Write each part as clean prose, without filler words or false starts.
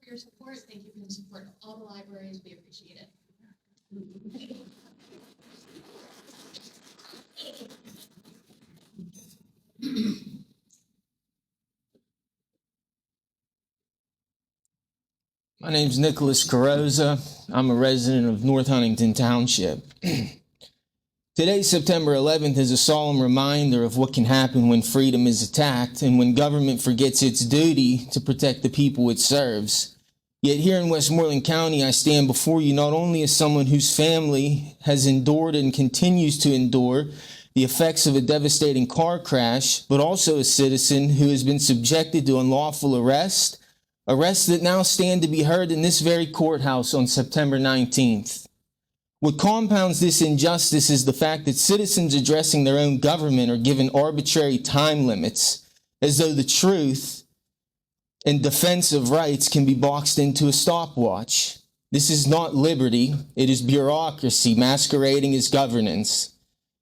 for your support. Thank you for the support of all the libraries. We appreciate it. My name's Nicholas Carrozza. I'm a resident of North Huntington Township. Today, September 11th, is a solemn reminder of what can happen when freedom is attacked and when government forgets its duty to protect the people it serves. Yet here in Westmoreland County, I stand before you not only as someone whose family has endured and continues to endure the effects of a devastating car crash, but also a citizen who has been subjected to unlawful arrests that now stand to be heard in this very courthouse on September 19th. What compounds this injustice is the fact that citizens addressing their own government are given arbitrary time limits, as though the truth and defense of rights can be boxed into a stopwatch. This is not liberty, it is bureaucracy masquerading as governance.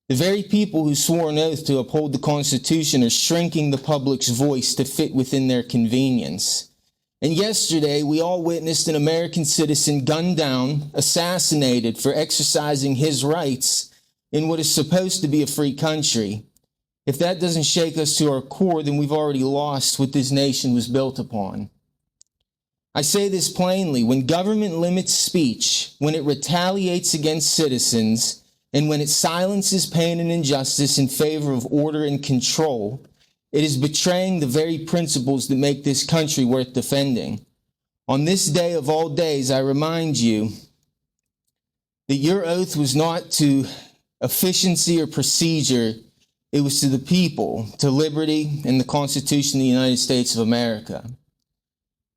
The very people who swore an oath to uphold the Constitution are shrinking the public's voice to fit within their convenience. And yesterday, we all witnessed an American citizen gunned down, assassinated for exercising his rights in what is supposed to be a free country. If that doesn't shake us to our core, then we've already lost what this nation was built upon. I say this plainly: when government limits speech, when it retaliates against citizens, and when it silences pain and injustice in favor of order and control, it is betraying the very principles that make this country worth defending. On this day of all days, I remind you that your oath was not to efficiency or procedure, it was to the people, to liberty and the Constitution of the United States of America.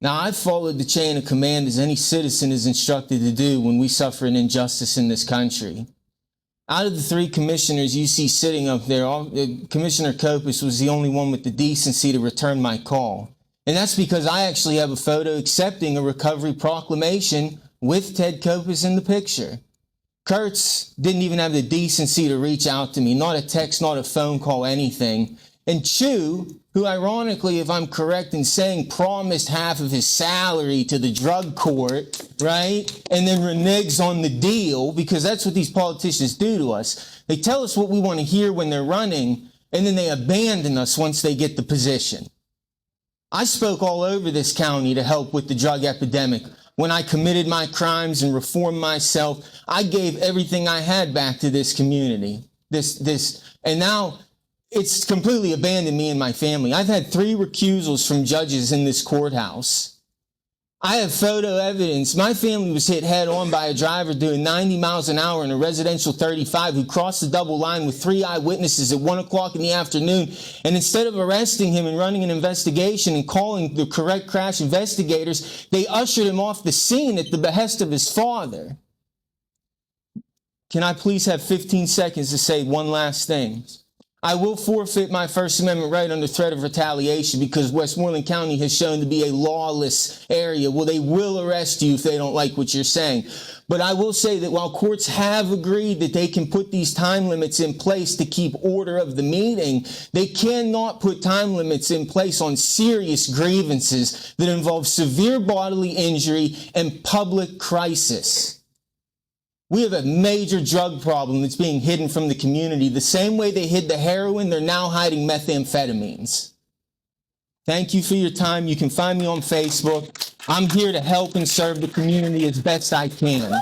Now, I've followed the chain of command as any citizen is instructed to do when we suffer an injustice in this country. Out of the three commissioners you see sitting up there, Commissioner Copus was the only one with the decency to return my call. And that's because I actually have a photo accepting a recovery proclamation with Ted Copus in the picture. Kurtz didn't even have the decency to reach out to me, not a text, not a phone call, anything. And Chu, who ironically, if I'm correct in saying, promised half of his salary to the drug court, right? And then reneges on the deal, because that's what these politicians do to us. They tell us what we want to hear when they're running, and then they abandon us once they get the position. I spoke all over this county to help with the drug epidemic. When I committed my crimes and reformed myself, I gave everything I had back to this community. And now it's completely abandoned me and my family. I've had 3 recusals from judges in this courthouse. I have photo evidence. My family was hit head on by a driver doing 90 miles an hour in a residential 35 who crossed the double line with 3 eyewitnesses at 1 o'clock in the afternoon. And instead of arresting him and running an investigation and calling the correct crash investigators, they ushered him off the scene at the behest of his father. Can I please have 15 seconds to say one last thing? I will forfeit my First Amendment right under threat of retaliation because Westmoreland County has shown to be a lawless area. Well, they will arrest you if they don't like what you're saying. But I will say that while courts have agreed that they can put these time limits in place to keep order of the meeting, they cannot put time limits in place on serious grievances that involve severe bodily injury and public crisis. We have a major drug problem that's being hidden from the community. The same way they hid the heroin, they're now hiding methamphetamines. Thank you for your time. You can find me on Facebook. I'm here to help and serve the community as best I can.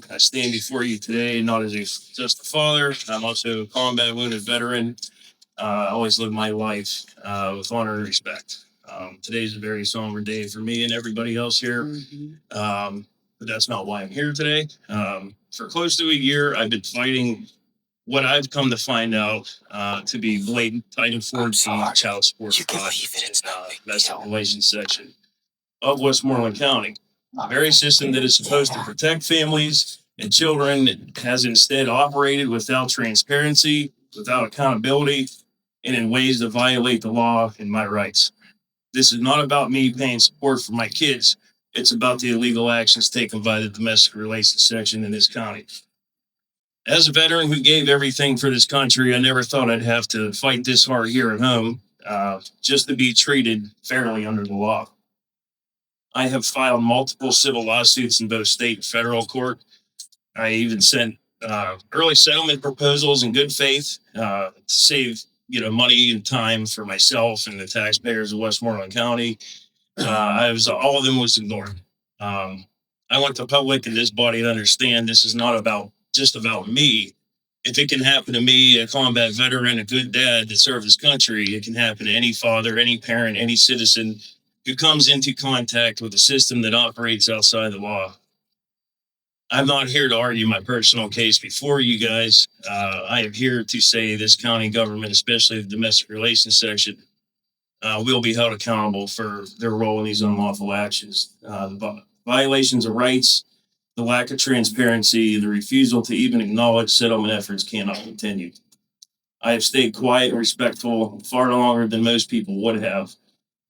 I stand before you today not as just a father. I'm also a combat wounded veteran. I always live my life with honor and respect. Today's a very somber day for me and everybody else here. But that's not why I'm here today. For close to a year, I've been fighting what I've come to find out to be blatant Title 14 child support domestic relations section of Westmoreland County. The very system that is supposed to protect families and children has instead operated without transparency, without accountability, and in ways that violate the law and my rights. This is not about me paying support for my kids. It's about the illegal actions taken by the domestic relations section in this county. As a veteran who gave everything for this country, I never thought I'd have to fight this hard here at home. just to be treated fairly under the law. I have filed multiple civil lawsuits in both state and federal court. I even sent early settlement proposals in good faith to save money and time for myself and the taxpayers of Westmoreland County. All of them was ignored. I want the public and this body to understand this is not just about me. If it can happen to me, a combat veteran, a good dad that served his country, it can happen to any father, any parent, any citizen who comes into contact with a system that operates outside the law. I'm not here to argue my personal case before you guys. I am here to say this county government, especially the domestic relations section, will be held accountable for their role in these unlawful actions. The violations of rights, the lack of transparency, the refusal to even acknowledge settlement efforts cannot continue. I have stayed quiet and respectful far longer than most people would have,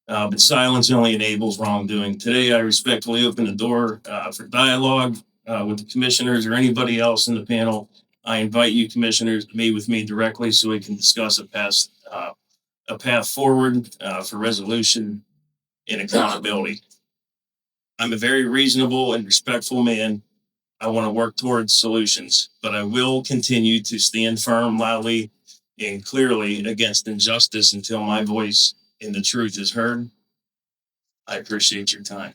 but silence only enables wrongdoing. Today, I respectfully open the door for dialogue with the commissioners or anybody else in the panel. I invite you commissioners to meet with me directly so we can discuss a path forward for resolution and accountability. I'm a very reasonable and respectful man. I want to work towards solutions, but I will continue to stand firm, loudly, and clearly against injustice until my voice and the truth is heard. I appreciate your time.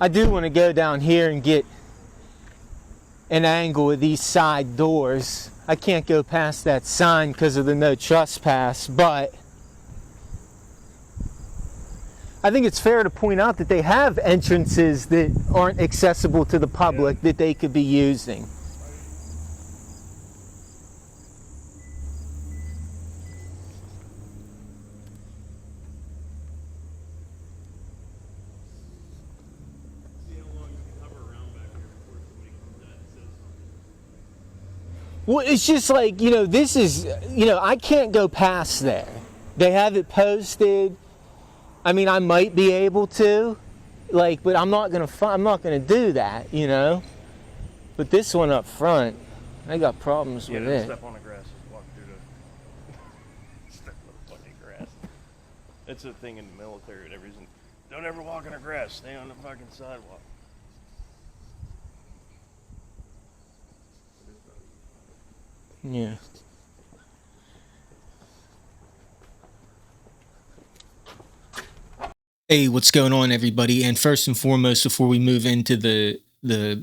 I do want to go down here and get an angle of these side doors. I can't go past that sign because of the no trespass, but I think it's fair to point out that they have entrances that aren't accessible to the public that they could be using. Well, it's just like, this is, I can't go past there. They have it posted. I mean, I might be able to, but I'm not gonna do that, But this one up front, I got problems with it. Step on the grass. Walk through the step on the fucking grass. It's a thing in the military and everything. Don't ever walk on the grass. Stay on the fucking sidewalk. Yeah. Hey, what's going on, everybody? And first and foremost, before we move into the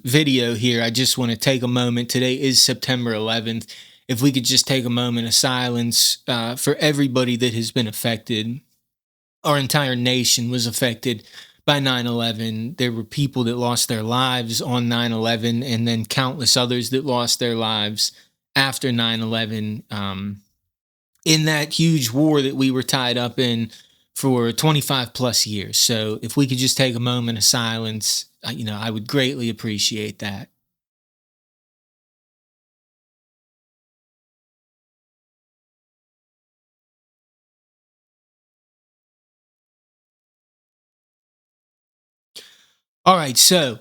video here, I just want to take a moment. Today is September 11th. If we could just take a moment of silence for everybody that has been affected. Our entire nation was affected by 9/11. There were people that lost their lives on 9/11, and then countless others that lost their lives after 9/11 in that huge war that we were tied up in for 25 plus years. So if we could just take a moment of silence, I would greatly appreciate that. All right, so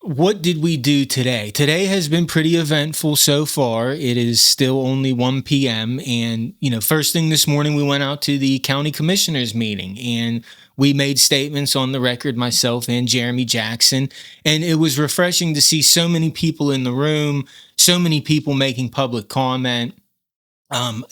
what did we do today? Today has been pretty eventful so far. It is still only 1 p.m. And, first thing this morning, we went out to the county commissioners meeting and we made statements on the record, myself and Jeremy Jackson. And it was refreshing to see so many people in the room, so many people making public comment.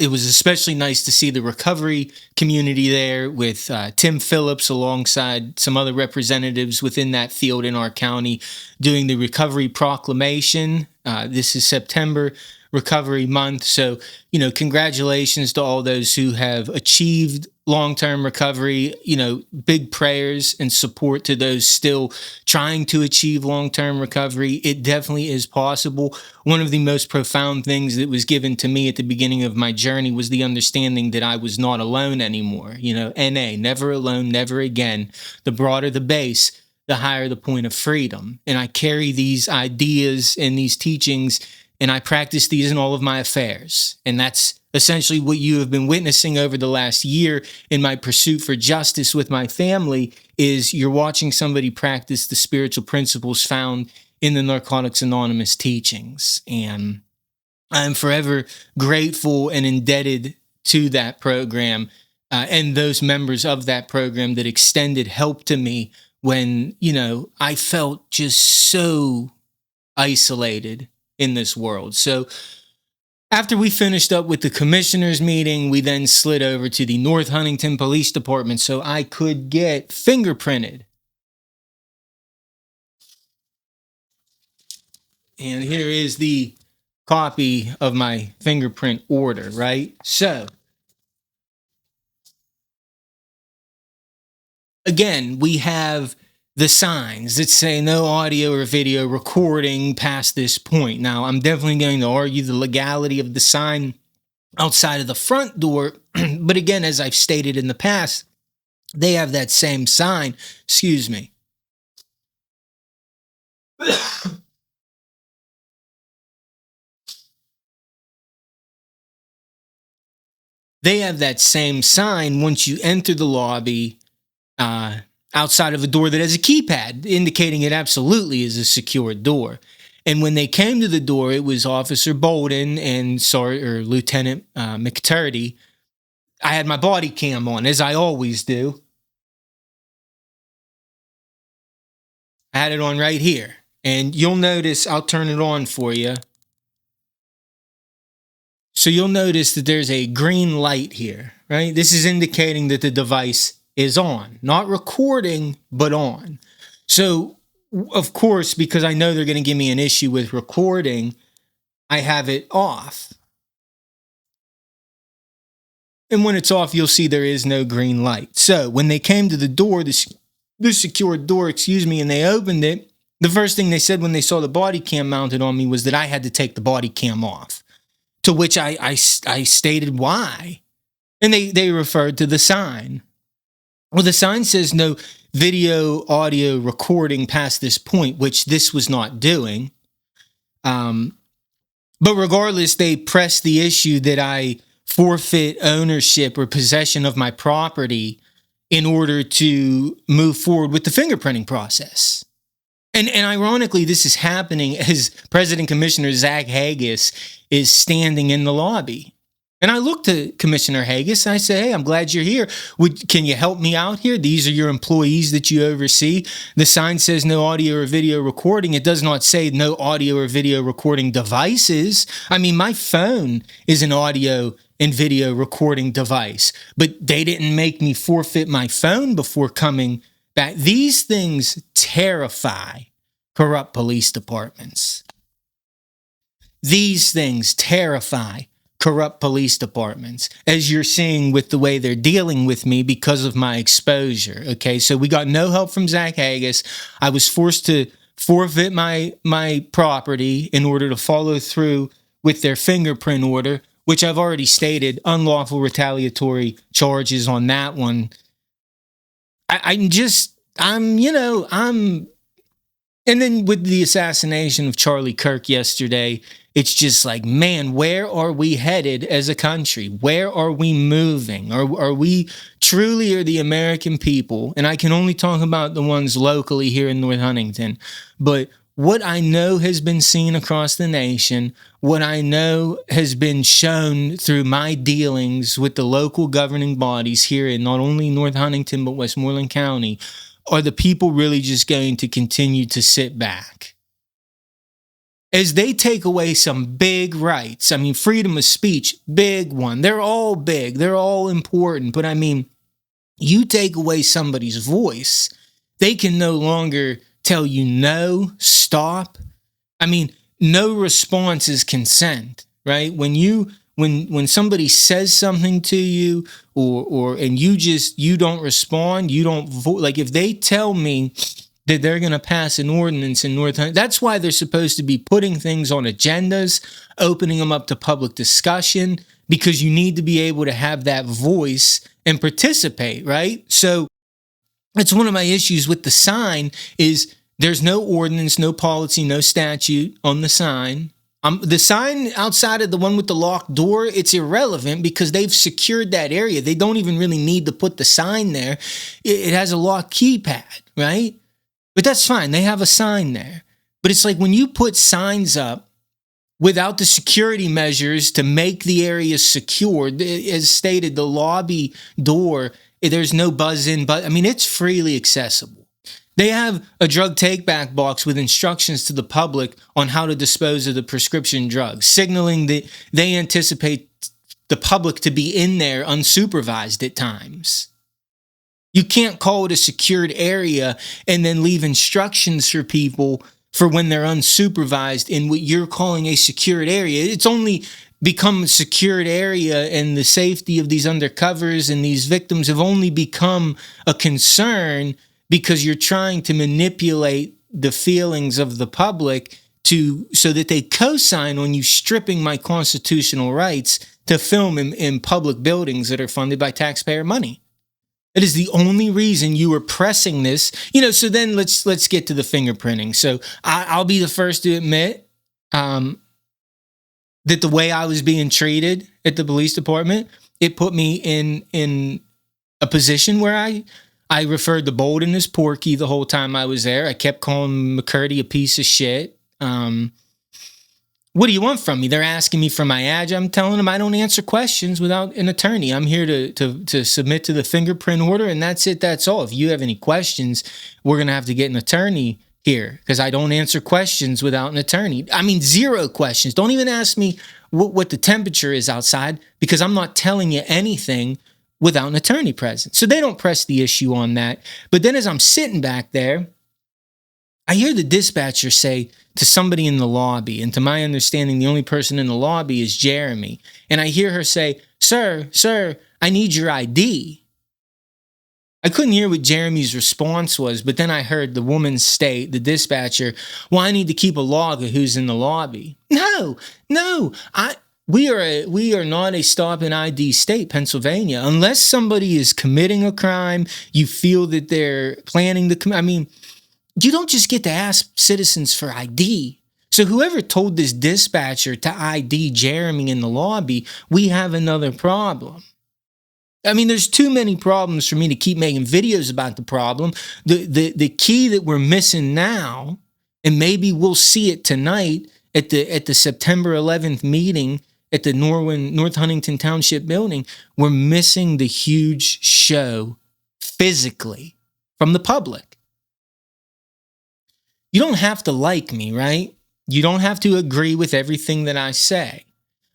It was especially nice to see the recovery community there with Tim Phillips alongside some other representatives within that field in our county doing the recovery proclamation. This is September Recovery Month. So, congratulations to all those who have achieved long-term recovery, big prayers and support to those still trying to achieve long-term recovery. It definitely is possible. One of the most profound things that was given to me at the beginning of my journey was the understanding that I was not alone anymore. NA, never alone, never again. The broader the base, the higher the point of freedom. And I carry these ideas and these teachings, and I practice these in all of my affairs. And that's essentially what you have been witnessing over the last year in my pursuit for justice with my family, is you're watching somebody practice the spiritual principles found in the Narcotics Anonymous teachings. And I'm forever grateful and indebted to that program and those members of that program that extended help to me when, I felt just so isolated in this world. So after we finished up with the commissioner's meeting, we then slid over to the North Huntington Police Department so I could get fingerprinted. And here is the copy of my fingerprint order, right? So again, we have the signs that say no audio or video recording past this point. Now, I'm definitely going to argue the legality of the sign outside of the front door. But again, as I've stated in the past, they have that same sign. Excuse me. They have that same sign once you enter the lobby, outside of a door that has a keypad, indicating it absolutely is a secured door. And when they came to the door, it was Officer Bolden and Lieutenant McTurdy. I had my body cam on, as I always do. I had it on right here. And you'll notice, I'll turn it on for you. So you'll notice that there's a green light here, right? This is indicating that the device is on, not recording, but on. So, of course, because I know they're going to give me an issue with recording, I have it off. And when it's off, you'll see there is no green light. So when they came to the door, the secured door, and they opened it, the first thing they said when they saw the body cam mounted on me was that I had to take the body cam off. To which I stated why. And they referred to the sign. Well, the sign says no video, audio recording past this point, which this was not doing. But regardless, they pressed the issue that I forfeit ownership or possession of my property in order to move forward with the fingerprinting process. And ironically, this is happening as President Commissioner Zach Haggis is standing in the lobby. And I look to Commissioner Haggis and I say, hey, I'm glad you're here. Can you help me out here? These are your employees that you oversee. The sign says no audio or video recording. It does not say no audio or video recording devices. I mean, my phone is an audio and video recording device, but they didn't make me forfeit my phone before coming back. These things terrify corrupt police departments. These things terrify corrupt police departments, as you're seeing with the way they're dealing with me because of my exposure. Okay, so we got no help from Zach Haggis. I was forced to forfeit my property in order to follow through with their fingerprint order, which I've already stated, unlawful retaliatory charges on that one. And then with the assassination of Charlie Kirk yesterday, it's just like, man, where are we headed as a country? Where are we moving? Are we truly are the American people? And I can only talk about the ones locally here in North Huntington. But what I know has been seen across the nation, what I know has been shown through my dealings with the local governing bodies here in not only North Huntington, but Westmoreland County, are the people really just going to continue to sit back? As they take away some big rights, I mean, freedom of speech, big one. They're all big. They're all important. But I mean, you take away somebody's voice, they can no longer tell you no, stop. I mean, no response is consent, right? When somebody says something to you and you don't respond, you don't vote. Like if they tell me that they're going to pass an ordinance in North Huntington, that's why they're supposed to be putting things on agendas, opening them up to public discussion, because you need to be able to have that voice and participate, right? So That's one of my issues with the sign is there's no ordinance, no policy, no statute on the sign. The sign outside of the one with the locked door, it's irrelevant because they've secured that area. They don't even really need to put the sign there. It has a lock keypad, right? But that's fine. They have a sign there. But it's like when you put signs up without the security measures to make the area secure, as stated, the lobby door, there's no buzz in, but I mean, it's freely accessible. They have a drug take-back box with instructions to the public on how to dispose of the prescription drugs, signaling that they anticipate the public to be in there unsupervised at times. You can't call it a secured area and then leave instructions for people for when they're unsupervised in what you're calling a secured area. It's only become a secured area, and the safety of these undercovers and these victims have only become a concern because you're trying to manipulate the feelings of the public so that they co-sign on you stripping my constitutional rights to film in public buildings that are funded by taxpayer money. It is the only reason you are pressing this. So then let's get to the fingerprinting. So I'll be the first to admit that the way I was being treated at the police department, it put me in a position where I referred to Bolden as Porky the whole time I was there. I kept calling McCurdy a piece of shit. What do you want from me? They're asking me for my address. I'm telling them I don't answer questions without an attorney. I'm here to submit to the fingerprint order, and that's it. That's all. If you have any questions, we're going to have to get an attorney here because I don't answer questions without an attorney. I mean, 0 questions. Don't even ask me what the temperature is outside because I'm not telling you anything without an attorney present. So they don't press the issue on that. But then as I'm sitting back there, I hear the dispatcher say to somebody in the lobby, and to my understanding, the only person in the lobby is Jeremy. And I hear her say, Sir, I need your ID. I couldn't hear what Jeremy's response was, but then I heard the woman state, the dispatcher, well, I need to keep a log of who's in the lobby. No, we are not a stop and ID state, Pennsylvania. Unless somebody is committing a crime, you feel that they're planning to commit. I mean, you don't just get to ask citizens for ID. So whoever told this dispatcher to ID Jeremy in the lobby, we have another problem. I mean, there's too many problems for me to keep making videos about the problem. The key that we're missing now, and maybe we'll see it tonight at the September 11th meeting at the North Huntington Township Building, we're missing the huge show physically from the public. You don't have to like me, right? You don't have to agree with everything that I say.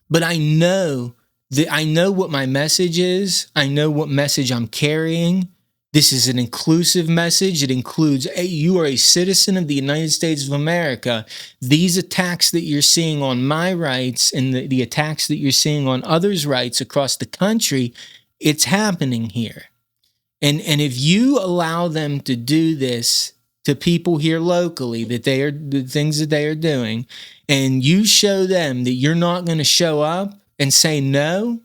But I know what my message is. I know what message I'm carrying. This is an inclusive message. It includes, you are a citizen of the United States of America. These attacks that you're seeing on my rights and the attacks that you're seeing on others' rights across the country, it's happening here. And if you allow them to do this to people here locally, the things that they are doing, and you show them that you're not going to show up and say no,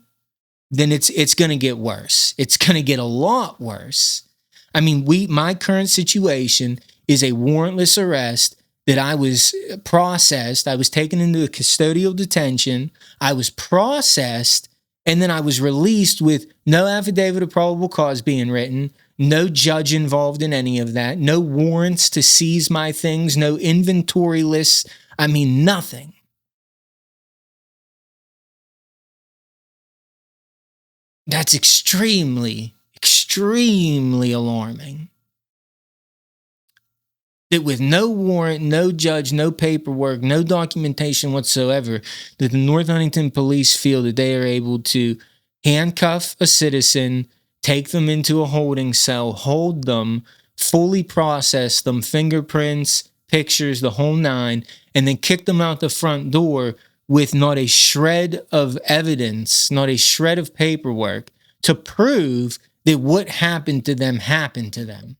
then it's going to get worse. It's going to get a lot worse. I mean, my current situation is a warrantless arrest that I was processed. I was taken into a custodial detention. I was processed, and then I was released with no affidavit of probable cause being written, no judge involved in any of that, no warrants to seize my things, no inventory lists. I mean, nothing. That's extremely, extremely alarming. That with no warrant, no judge, no paperwork, no documentation whatsoever, that the North Huntington police feel that they are able to handcuff a citizen, take them into a holding cell, hold them, fully process them, fingerprints, pictures, the whole nine, and then kick them out the front door with not a shred of evidence, not a shred of paperwork to prove that what happened to them happened to them.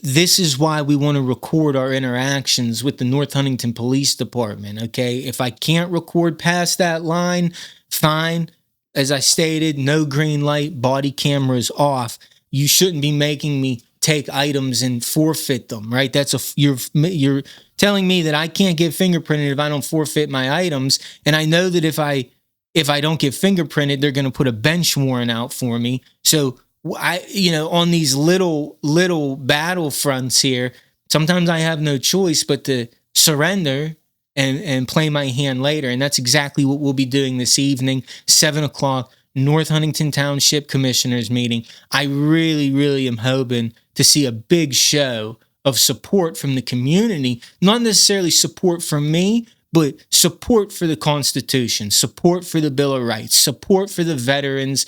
This is why we want to record our interactions with the North Huntington Police Department, okay? If I can't record past that line, fine. as I stated, no green light, body cameras off. You shouldn't be making me take items and forfeit them, right? You're telling me that I can't get fingerprinted if I don't forfeit my items. And I know that if I don't get fingerprinted, they're going to put a bench warrant out for me. So on these little battlefronts here, sometimes I have no choice but to surrender and play my hand later. And that's exactly what we'll be doing this evening, 7 o'clock, North Huntington Township Commissioners meeting. I really, really am hoping to see a big show of support from the community, not necessarily support from me, but support for the Constitution, support for the Bill of Rights, support for the veterans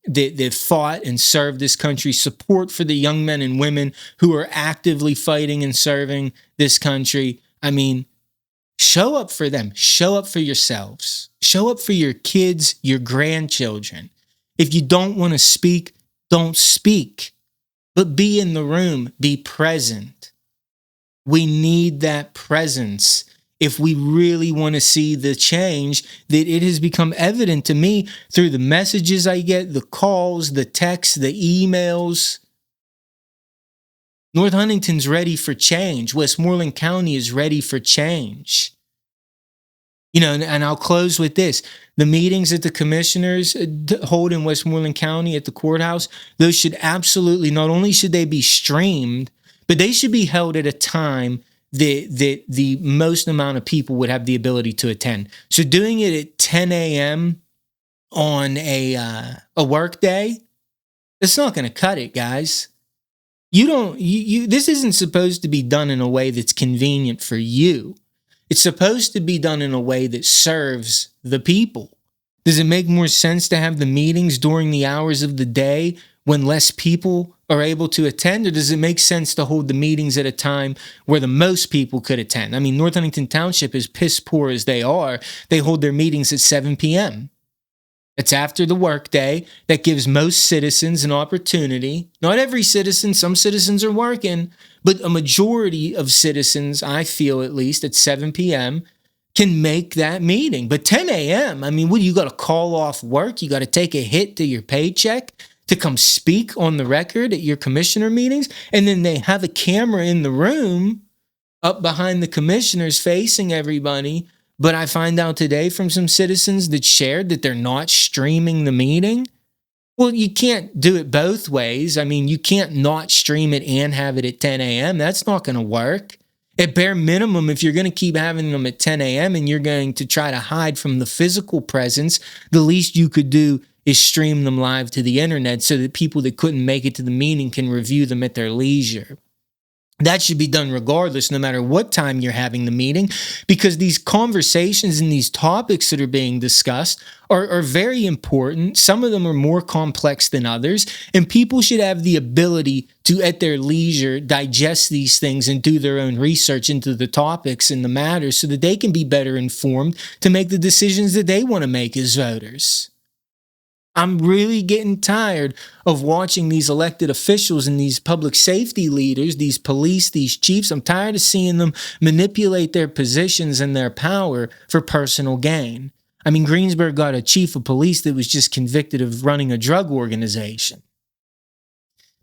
that fought and served this country, support for the young men and women who are actively fighting and serving this country. I mean, show up for them. Show up for yourselves. Show up for your kids, your grandchildren. If you don't want to speak, don't speak. But be in the room. Be present. We need that presence if we really want to see the change that it has become evident to me through the messages I get, the calls, the texts, the emails. North Huntington's ready for change. Westmoreland County is ready for change. And I'll close with this. The meetings that the commissioners hold in Westmoreland County at the courthouse, those should absolutely, not only should they be streamed, but they should be held at a time that the most amount of people would have the ability to attend. So doing it at 10 a.m. on a work day, it's not going to cut it, guys. This isn't supposed to be done in a way that's convenient for you. It's supposed to be done in a way that serves the people. Does it make more sense to have the meetings during the hours of the day when less people are able to attend, or does it make sense to hold the meetings at a time where the most people could attend? I mean, North Huntington Township, is piss poor as they are, they hold their meetings at 7 p.m. It's after the workday. That gives most citizens an opportunity. Not every citizen, some citizens are working, but a majority of citizens, I feel at least, at 7 p.m. can make that meeting. But 10 a.m., I mean, you got to call off work? You got to take a hit to your paycheck to come speak on the record at your commissioner meetings? And then they have a camera in the room up behind the commissioners facing everybody. But I find out today from some citizens that shared that they're not streaming the meeting. Well, you can't do it both ways. I mean, you can't not stream it and have it at 10 a.m. That's not going to work. At bare minimum, if you're going to keep having them at 10 a.m. and you're going to try to hide from the physical presence, the least you could do is stream them live to the internet so that people that couldn't make it to the meeting can review them at their leisure. That should be done regardless, no matter what time you're having the meeting, because these conversations and these topics that are being discussed are very important. Some of them are more complex than others, and people should have the ability to, at their leisure, digest these things and do their own research into the topics and the matters so that they can be better informed to make the decisions that they want to make as voters. I'm really getting tired of watching these elected officials and these public safety leaders, these police, these chiefs. I'm tired of seeing them manipulate their positions and their power for personal gain. I mean, Greensburg got a chief of police that was just convicted of running a drug organization.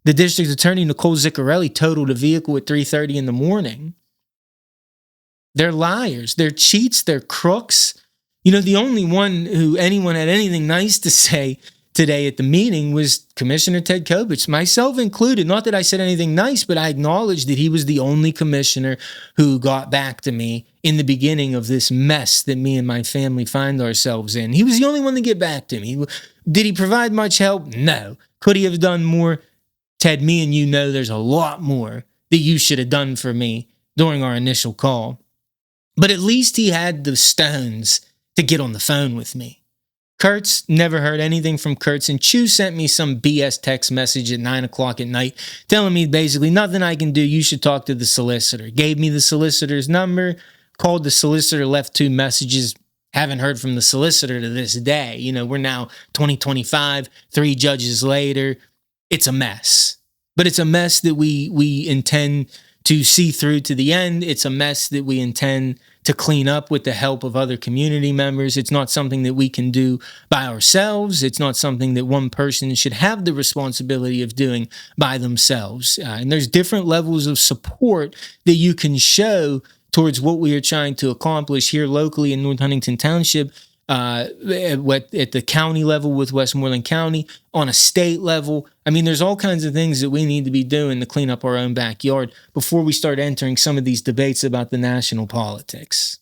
The district attorney, Nicole Ziccarelli, totaled a vehicle at 3:30 in the morning. They're liars. They're cheats. They're crooks. The only one who anyone had anything nice to say today at the meeting was Commissioner Ted Kopich, myself included. Not that I said anything nice, but I acknowledged that he was the only commissioner who got back to me in the beginning of this mess that me and my family find ourselves in. He was the only one to get back to me. Did he provide much help? No. Could he have done more? Ted, me and you know there's a lot more that you should have done for me during our initial call. But at least he had the stones to get on the phone with me. Kurtz, never heard anything from Kurtz, and Chu sent me some BS text message at 9 o'clock at night telling me basically nothing I can do, you should talk to the solicitor. Gave me the solicitor's number, called the solicitor, left 2 messages, haven't heard from the solicitor to this day. We're now 2025, 3 judges later. It's a mess. But it's a mess that we intend to see through to the end. It's a mess that we intend to clean up with the help of other community members. It's not something that we can do by ourselves. It's not something that one person should have the responsibility of doing by themselves. And there's different levels of support that you can show towards what we are trying to accomplish here locally in North Huntington Township, at the county level with Westmoreland County, on a state level. I mean, there's all kinds of things that we need to be doing to clean up our own backyard before we start entering some of these debates about the national politics.